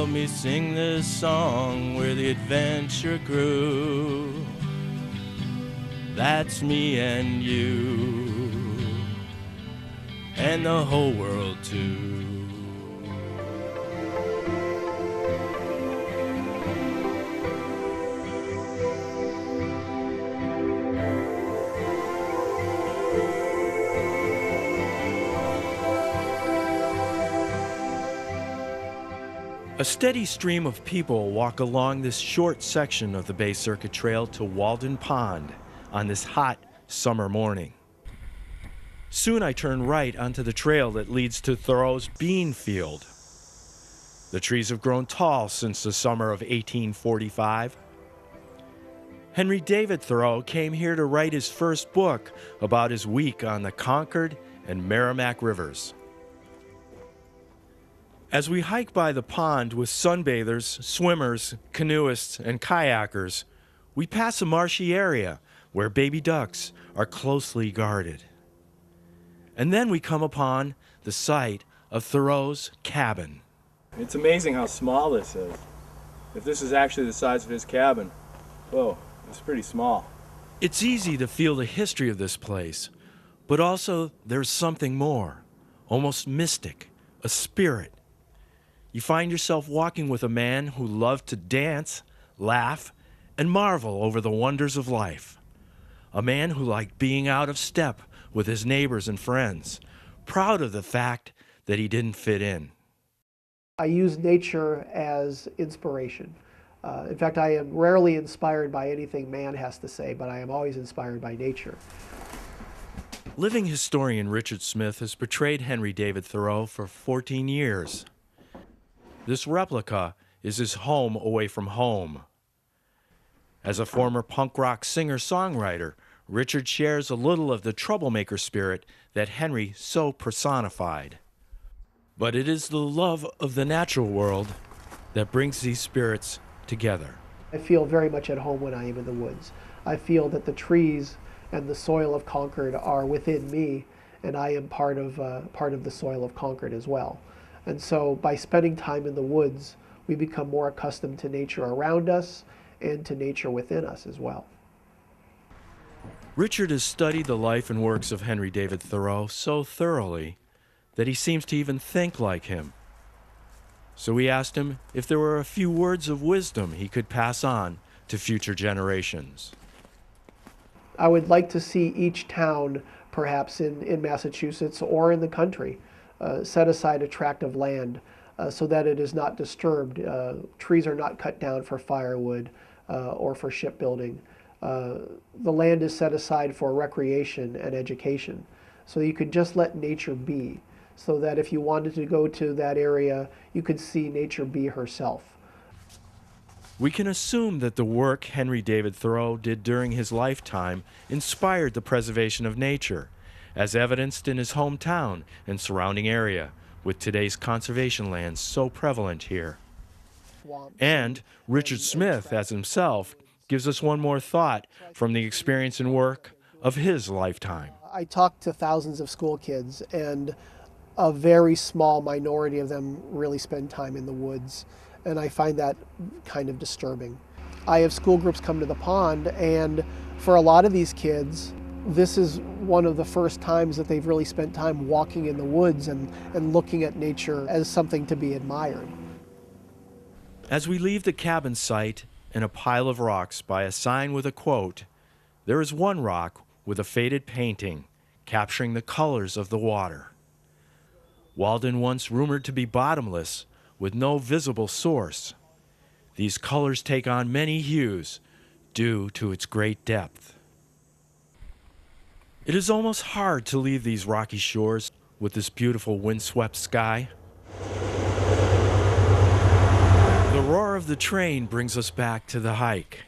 help me sing this song where the adventure grew. That's me and you, and the whole world too. A steady stream of people walk along this short section of the Bay Circuit Trail to Walden Pond on this hot summer morning. Soon I turn right onto the trail that leads to Thoreau's bean field. The trees have grown tall since the summer of 1845. Henry David Thoreau came here to write his first book about his week on the Concord and Merrimack Rivers. As we hike by the pond with sunbathers, swimmers, canoeists, and kayakers, we pass a marshy area where baby ducks are closely guarded. And then we come upon the site of Thoreau's cabin. It's amazing how small this is. If this is actually the size of his cabin, whoa, it's pretty small. It's easy to feel the history of this place, but also there's something more, almost mystic, a spirit. You find yourself walking with a man who loved to dance, laugh, and marvel over the wonders of life. A man who liked being out of step with his neighbors and friends, proud of the fact that he didn't fit in. I use nature as inspiration. In fact, I am rarely inspired by anything man has to say, but I am always inspired by nature. Living historian Richard Smith has portrayed Henry David Thoreau for 14 years. This replica is his home away from home. As a former punk rock singer-songwriter, Richard shares a little of the troublemaker spirit that Henry so personified. But it is the love of the natural world that brings these spirits together. I feel very much at home when I am in the woods. I feel that the trees and the soil of Concord are within me, and I am part of the soil of Concord as well. And so by spending time in the woods, we become more accustomed to nature around us and to nature within us as well. Richard has studied the life and works of Henry David Thoreau so thoroughly that he seems to even think like him. So we asked him if there were a few words of wisdom he could pass on to future generations. I would like to see each town, perhaps in Massachusetts or in the country, set aside a tract of land so that it is not disturbed. Trees are not cut down for firewood or for shipbuilding. The land is set aside for recreation and education. So you could just let nature be, so that if you wanted to go to that area, you could see nature be herself. We can assume that the work Henry David Thoreau did during his lifetime inspired the preservation of nature, as evidenced in his hometown and surrounding area, with today's conservation lands so prevalent here. And Richard Smith, as himself, gives us one more thought from the experience and work of his lifetime. I talked to thousands of school kids, and a very small minority of them really spend time in the woods, and I find that kind of disturbing. I have school groups come to the pond, and for a lot of these kids, this is one of the first times that they've really spent time walking in the woods and looking at nature as something to be admired. As we leave the cabin site in a pile of rocks by a sign with a quote, there is one rock with a faded painting capturing the colors of the water. Walden once rumored to be bottomless with no visible source. These colors take on many hues due to its great depth. It is almost hard to leave these rocky shores with this beautiful windswept sky. The roar of the train brings us back to the hike,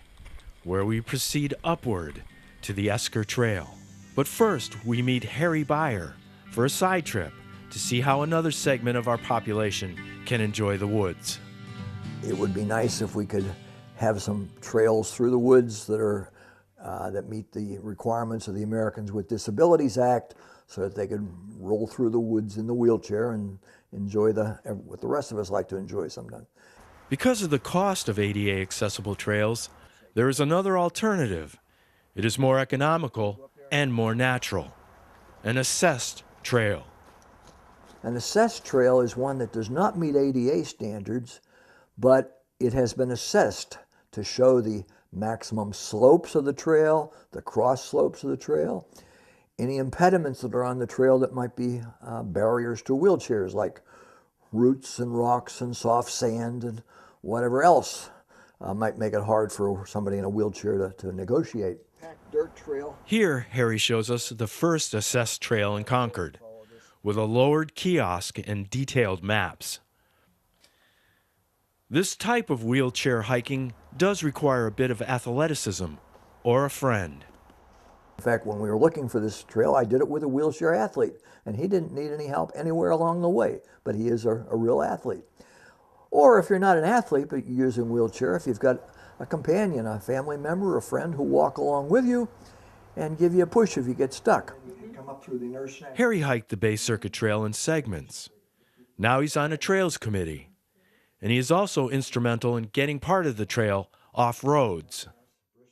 where we proceed upward to the Esker Trail. But first, we meet Harry Beyer for a side trip to see how another segment of our population can enjoy the woods. It would be nice if we could have some trails through the woods that meet the requirements of the Americans with Disabilities Act, so that they could roll through the woods in the wheelchair and enjoy what the rest of us like to enjoy sometimes. Because of the cost of ADA accessible trails, there is another alternative. It is more economical and more natural. An assessed trail. An assessed trail is one that does not meet ADA standards, but it has been assessed to show the maximum slopes of the trail, the cross slopes of the trail, any impediments that are on the trail that might be barriers to wheelchairs, like roots and rocks and soft sand and whatever else might make it hard for somebody in a wheelchair to negotiate. Dirt trail. Here, Harry shows us the first assessed trail in Concord, with a lowered kiosk and detailed maps. This type of wheelchair hiking does require a bit of athleticism or a friend. In fact, when we were looking for this trail, I did it with a wheelchair athlete, and he didn't need any help anywhere along the way, but he is a real athlete. Or if you're not an athlete, but you're using a wheelchair, if you've got a companion, a family member, a friend who walk along with you and give you a push if you get stuck. Come up through the nurse. Harry hiked the Bay Circuit Trail in segments. Now he's on a trails committee, and he is also instrumental in getting part of the trail off roads.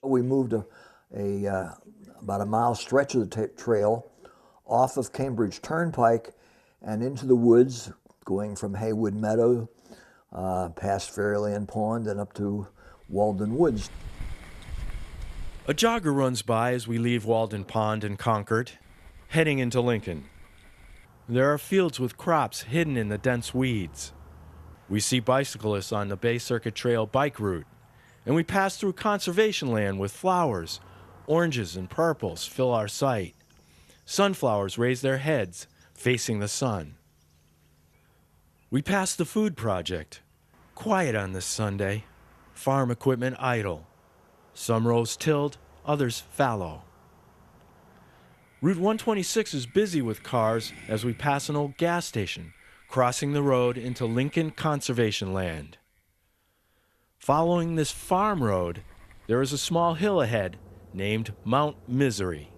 We moved about a mile stretch of the trail off of Cambridge Turnpike and into the woods, going from Haywood Meadow past Fairyland Pond and up to Walden Woods. A jogger runs by as we leave Walden Pond in Concord, heading into Lincoln. There are fields with crops hidden in the dense weeds. We see bicyclists on the Bay Circuit Trail bike route, and we pass through conservation land with flowers. Oranges and purples fill our sight. Sunflowers raise their heads, facing the sun. We pass the food project. Quiet on this Sunday. Farm equipment idle. Some rows tilled, others fallow. Route 126 is busy with cars as we pass an old gas station, crossing the road into Lincoln Conservation Land. Following this farm road, there is a small hill ahead named Mount Misery.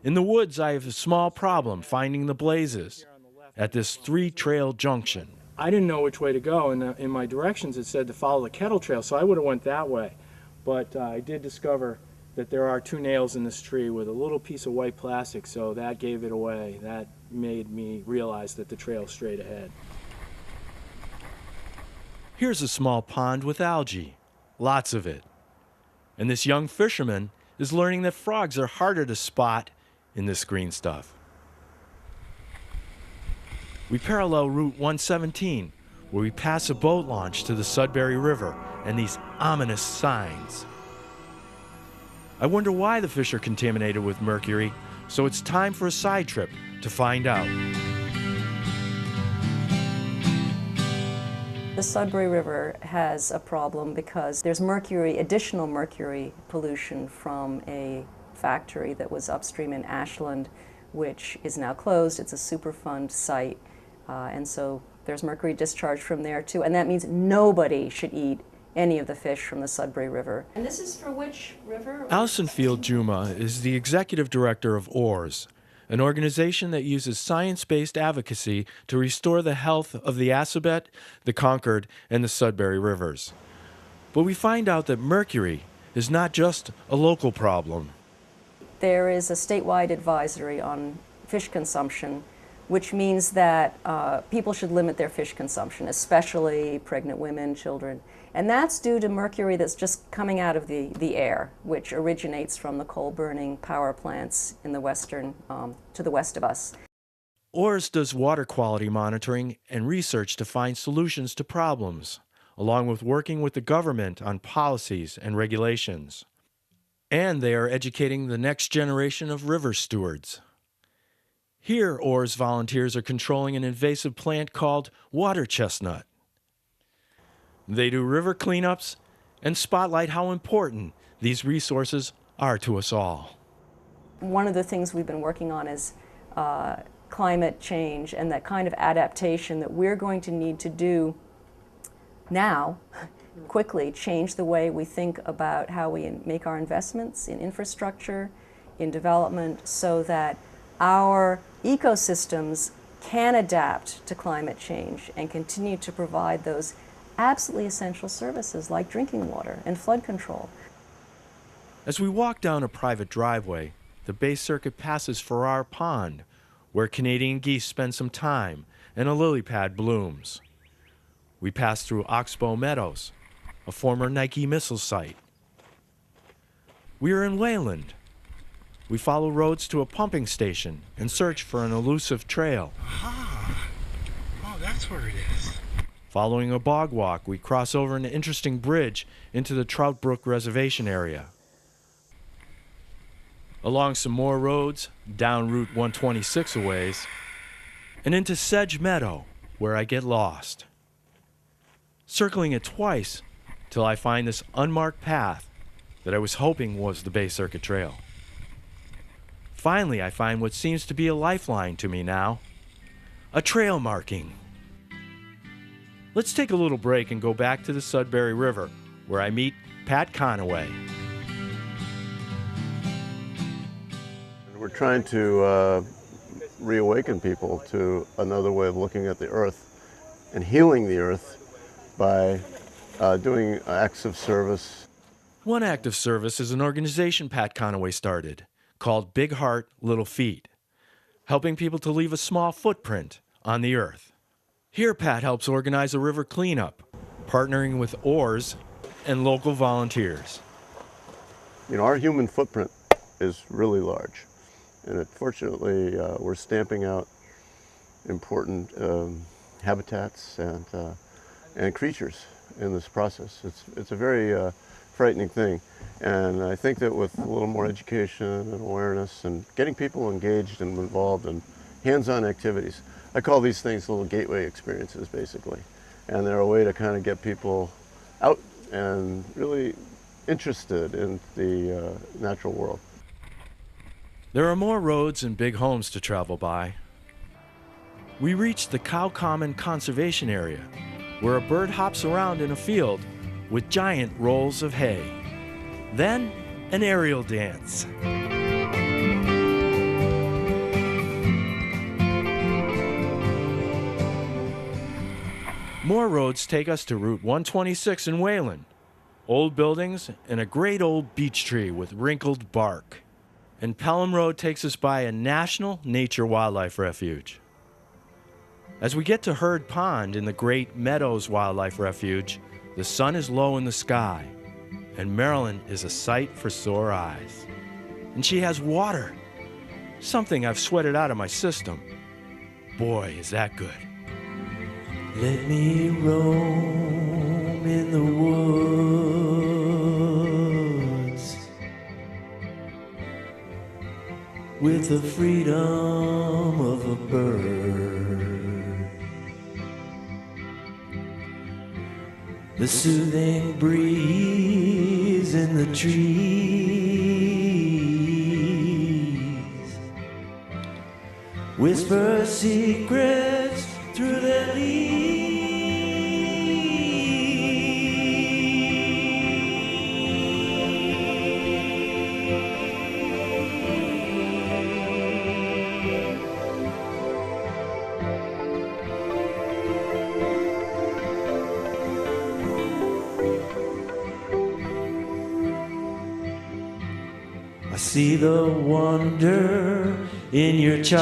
In the woods, I have a small problem finding the blazes at this three-trail junction. I didn't know which way to go, and in my directions it said to follow the Kettle Trail, so I would have went that way. But I did discover that there are two nails in this tree with a little piece of white plastic, so that gave it away. That made me realize that the trail's straight ahead. Here's a small pond with algae, lots of it. And this young fisherman is learning that frogs are harder to spot in this green stuff. We parallel Route 117, where we pass a boat launch to the Sudbury River and these ominous signs. I wonder why the fish are contaminated with mercury, so it's time for a side trip to find out. The Sudbury River has a problem because there's additional mercury pollution from a factory that was upstream in Ashland, which is now closed. It's a Superfund site. And so there's mercury discharge from there too, and that means nobody should eat any of the fish from the Sudbury River. And this is for which river? Allison Field Juma is the executive director of OARS, an organization that uses science-based advocacy to restore the health of the Assabet, the Concord, and the Sudbury rivers. But we find out that mercury is not just a local problem. There is a statewide advisory on fish consumption, which means that people should limit their fish consumption, especially pregnant women, children. And that's due to mercury that's just coming out of the air, which originates from the coal-burning power plants in the to the west of us. OARS does water quality monitoring and research to find solutions to problems, along with working with the government on policies and regulations. And they are educating the next generation of river stewards. Here, OARS volunteers are controlling an invasive plant called water chestnut. They do river cleanups and spotlight how important these resources are to us all. One of the things we've been working on is climate change and that kind of adaptation that we're going to need to do now, quickly, change the way we think about how we make our investments in infrastructure, in development, so that our ecosystems can adapt to climate change and continue to provide those absolutely essential services like drinking water and flood control. As we walk down a private driveway, the Bay Circuit passes Farrar Pond, where Canadian geese spend some time and a lily pad blooms. We pass through Oxbow Meadows, a former Nike missile site. We are in Wayland. We follow roads to a pumping station and search for an elusive trail. Oh, that's where it is. Following a bog walk, we cross over an interesting bridge into the Trout Brook Reservation area. Along some more roads, down Route 126 a ways, and into Sedge Meadow, where I get lost. Circling it twice till I find this unmarked path that I was hoping was the Bay Circuit Trail. Finally, I find what seems to be a lifeline to me now, a trail marking. Let's take a little break and go back to the Sudbury River, where I meet Pat Conaway. We're trying to reawaken people to another way of looking at the earth and healing the earth by doing acts of service. One act of service is an organization Pat Conaway started called Big Heart, Little Feet, helping people to leave a small footprint on the earth. Here, Pat helps organize a river cleanup, partnering with oars and local volunteers. You know, our human footprint is really large, and fortunately, we're stamping out important habitats and creatures in this process. It's a very frightening thing, and I think that with a little more education and awareness and getting people engaged and involved in hands-on activities, I call these things little gateway experiences, basically, and they're a way to kind of get people out and really interested in the natural world. There are more roads and big homes to travel by. We reach the Cow Common Conservation Area, where a bird hops around in a field with giant rolls of hay. Then, an aerial dance. More roads take us to Route 126 in Wayland. Old buildings and a great old beech tree with wrinkled bark. And Pelham Road takes us by a National Nature Wildlife Refuge. As we get to Herd Pond in the Great Meadows Wildlife Refuge, the sun is low in the sky, and Marilyn is a sight for sore eyes. And she has water, something I've sweated out of my system. Boy, is that good. Let me roam in the woods with the freedom of a bird, the soothing breeze in the trees, whisper secrets through the leaves. I see the wonder in your charms.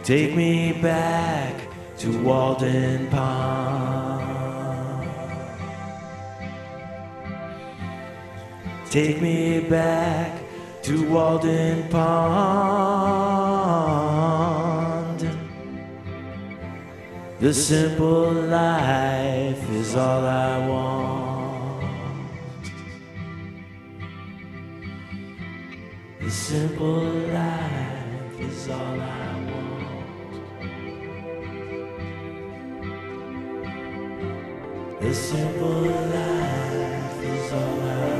Take me back to Walden Pond. Take me back to Walden Pond. The simple life is all I want. The simple life is all I want. The simple life is all I want.